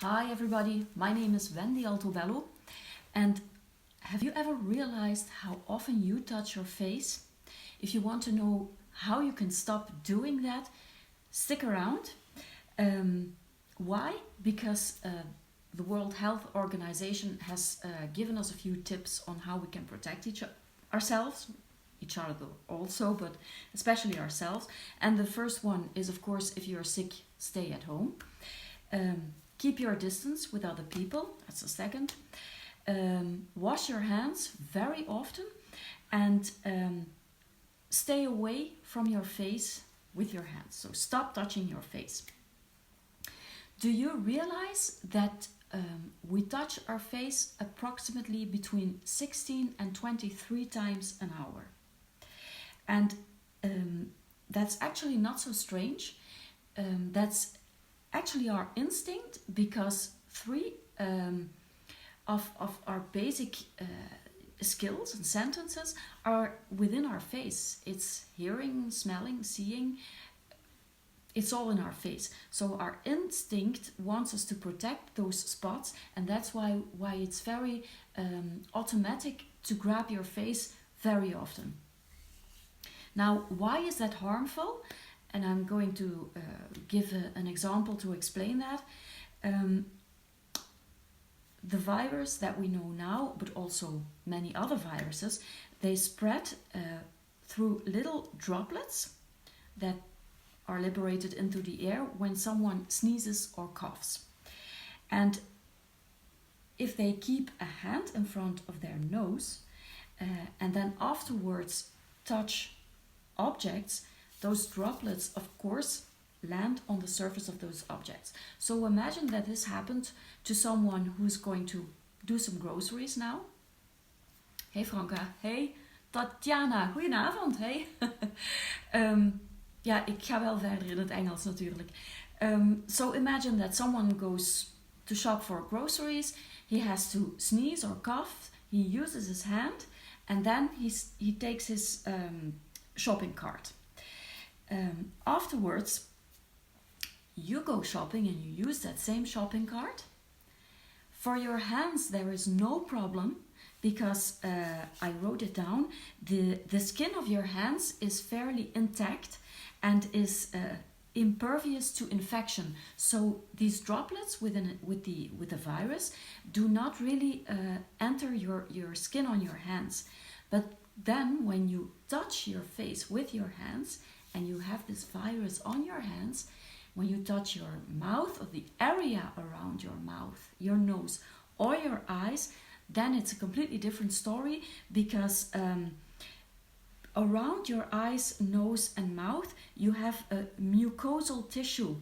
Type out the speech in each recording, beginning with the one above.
Hi everybody, my name is Wendy Altobello, and have you ever realized how often you touch your face? If you want to know how you can stop doing that, stick around. Why? Because the World Health Organization has given us a few tips on how we can protect ourselves, each other also, but especially ourselves. And the first one is, of course, if you're sick, stay at home. Keep your distance with other people, that's the second. Wash your hands very often and stay away from your face with your hands. So stop touching your face. Do you realize that we touch our face approximately between 16 and 23 times an hour? And that's actually not so strange. That's actually our instinct, because three of our basic skills and sentences are within our face. It's hearing, smelling, seeing. It's all in our face. So our instinct wants us to protect those spots, and that's why it's very automatic to grab your face very often. Now, why is that harmful? And I'm going to give an example to explain that. The virus that we know now, but also many other viruses, they spread through little droplets that are liberated into the air when someone sneezes or coughs. And if they keep a hand in front of their nose and then afterwards touch objects, those droplets, of course, land on the surface of those objects. So imagine that this happened to someone who's going to do some groceries now. Hey Franka, hey Tatjana, goedenavond, hey. Ja, ik ga wel verder in het Engels natuurlijk. So imagine that someone goes to shop for groceries, he has to sneeze or cough, he uses his hand, and then he takes his shopping cart. Afterwards, you go shopping and you use that same shopping cart. For your hands, there is no problem, because I wrote it down. The skin of your hands is fairly intact and is impervious to infection. So these droplets with the virus do not really enter your skin on your hands. But then when you touch your face with your hands, and you have this virus on your hands, when you touch your mouth or the area around your mouth, your nose or your eyes, then it's a completely different story, because around your eyes, nose and mouth, you have a mucosal tissue.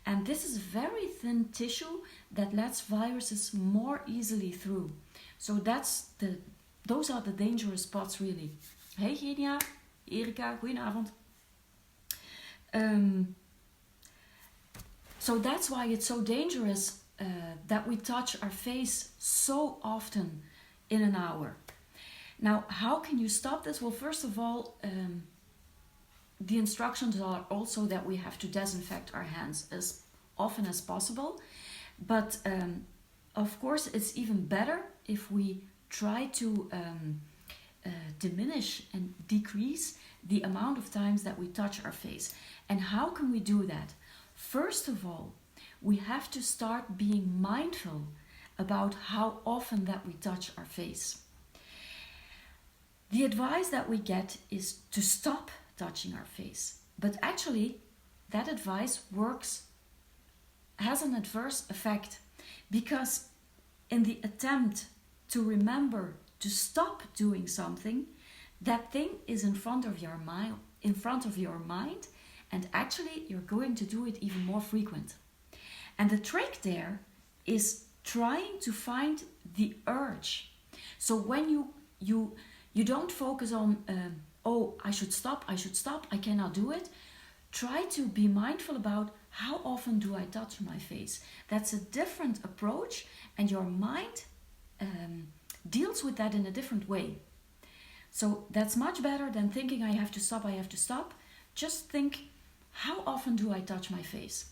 And this is very thin tissue that lets viruses more easily through. So those are the dangerous spots, really. Hey Genia, Erika, goedenavond. So that's why it's so dangerous that we touch our face so often in an hour. Now, how can you stop this? Well, first of all, the instructions are also that we have to disinfect our hands as often as possible. But of course, it's even better if we try to diminish and decrease the amount of times that we touch our face. And how can we do that? First of all, we have to start being mindful about how often that we touch our face. The advice that we get is to stop touching our face. But actually, that advice has an adverse effect, because in the attempt to remember to stop doing something, that thing is in front of your mind, and actually you're going to do it even more frequent. And the trick there is trying to find the urge. So when you don't focus on I should stop, I cannot do it. Try to be mindful about how often do I touch my face. That's a different approach, and your mind deals with that in a different way. So that's much better than thinking I have to stop. Just think, how often do I touch my face?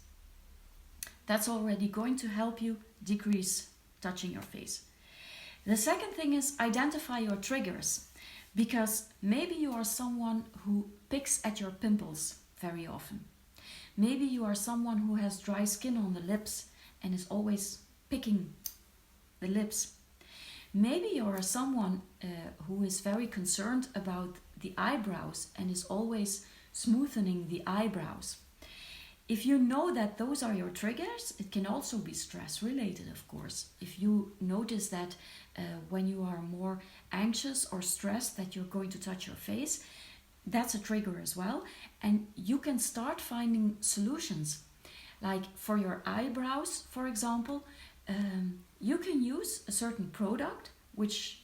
That's already going to help you decrease touching your face. The second thing is identify your triggers, because maybe you are someone who picks at your pimples very often. Maybe you are someone who has dry skin on the lips and is always picking the lips. Maybe you are someone who is very concerned about the eyebrows and is always smoothing the eyebrows. If you know that those are your triggers, it can also be stress related, of course. If you notice that when you are more anxious or stressed that you're going to touch your face, that's a trigger as well. And you can start finding solutions. Like for your eyebrows, for example, you can use a certain product which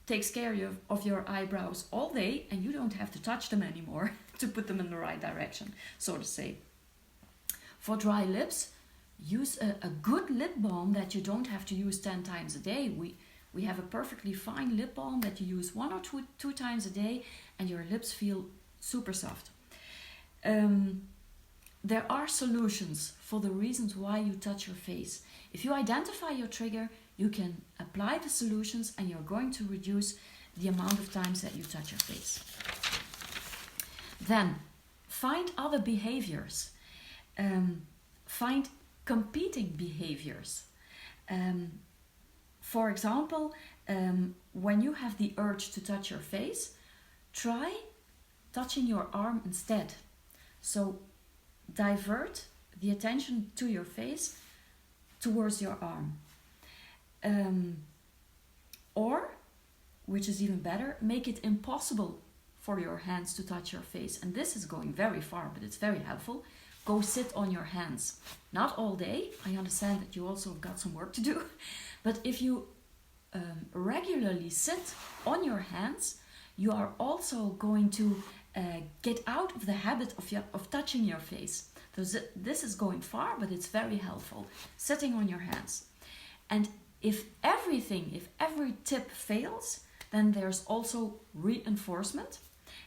takes care of your eyebrows all day, and you don't have to touch them anymore to put them in the right direction, so to say. For dry lips, use a good lip balm that you don't have to use 10 times a day. We have a perfectly fine lip balm that you use 1 or 2 times a day, and your lips feel super soft. There are solutions for the reasons why you touch your face. If you identify your trigger, you can apply the solutions, and you're going to reduce the amount of times that you touch your face. Then, find other behaviors. Find competing behaviors. For example, when you have the urge to touch your face, try touching your arm instead. So divert the attention to your face towards your arm. Or, which is even better, make it impossible for your hands to touch your face. And this is going very far, but it's very helpful. Go sit on your hands. Not all day. I understand that you also have got some work to do. But if you regularly sit on your hands, you are also going to get out of the habit of touching your face. So this is going far, but it's very helpful. Sitting on your hands. And if every tip fails, then there's also reinforcement.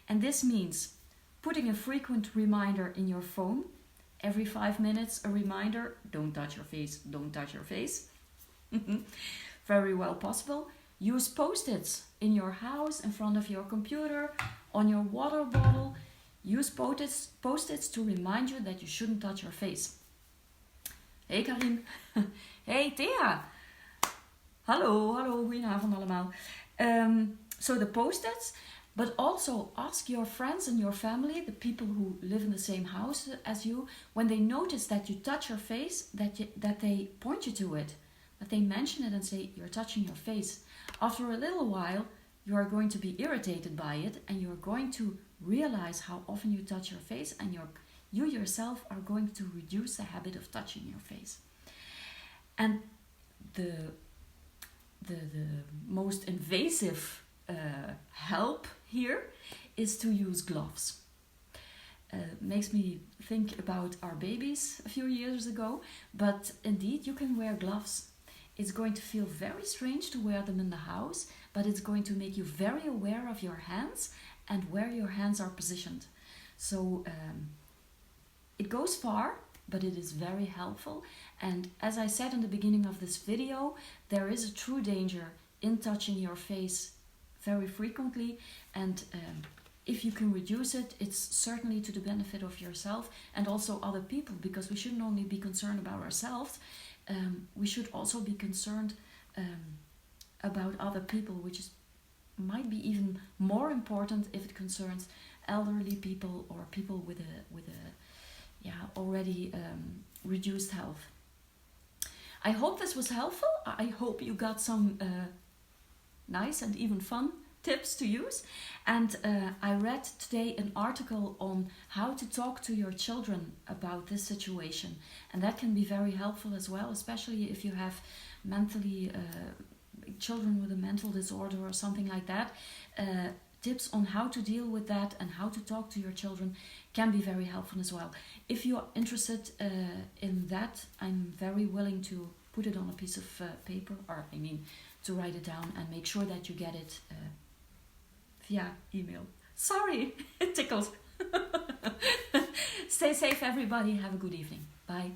And this means putting a frequent reminder in your phone. Every 5 minutes, a reminder, don't touch your face, don't touch your face. Very well possible. Use post-its in your house, in front of your computer, on your water bottle. Use post-its to remind you that you shouldn't touch your face. Hey Karin. Hey Thea. Hallo, goedenavond allemaal. So the post-its, but also ask your friends and your family, the people who live in the same house as you, when they notice that you touch your face, that they point you to it, that they mention it and say, you're touching your face. After a little while, you are going to be irritated by it, and you're going to realize how often you touch your face, and you yourself are going to reduce the habit of touching your face. And the most invasive help here is to use gloves. Makes me think about our babies a few years ago, but indeed you can wear gloves. It's going to feel very strange to wear them in the house, but it's going to make you very aware of your hands and where your hands are positioned. So it goes far, but it is very helpful. And as I said in the beginning of this video, there is a true danger in touching your face very frequently, and if you can reduce it, it's certainly to the benefit of yourself and also other people, because we shouldn't only be concerned about ourselves, we should also be concerned about other people, which might be even more important if it concerns elderly people or people with a already reduced health. I hope this was helpful. I hope you got some nice and even fun tips to use. And I read today an article on how to talk to your children about this situation. And that can be very helpful as well, especially if you have children with a mental disorder or something like that. Tips on how to deal with that and how to talk to your children can be very helpful as well. If you're interested in that, I'm very willing to put it on a piece of paper, or to write it down and make sure that you get it via email. Sorry, it tickles. Stay safe everybody, have a good evening. Bye.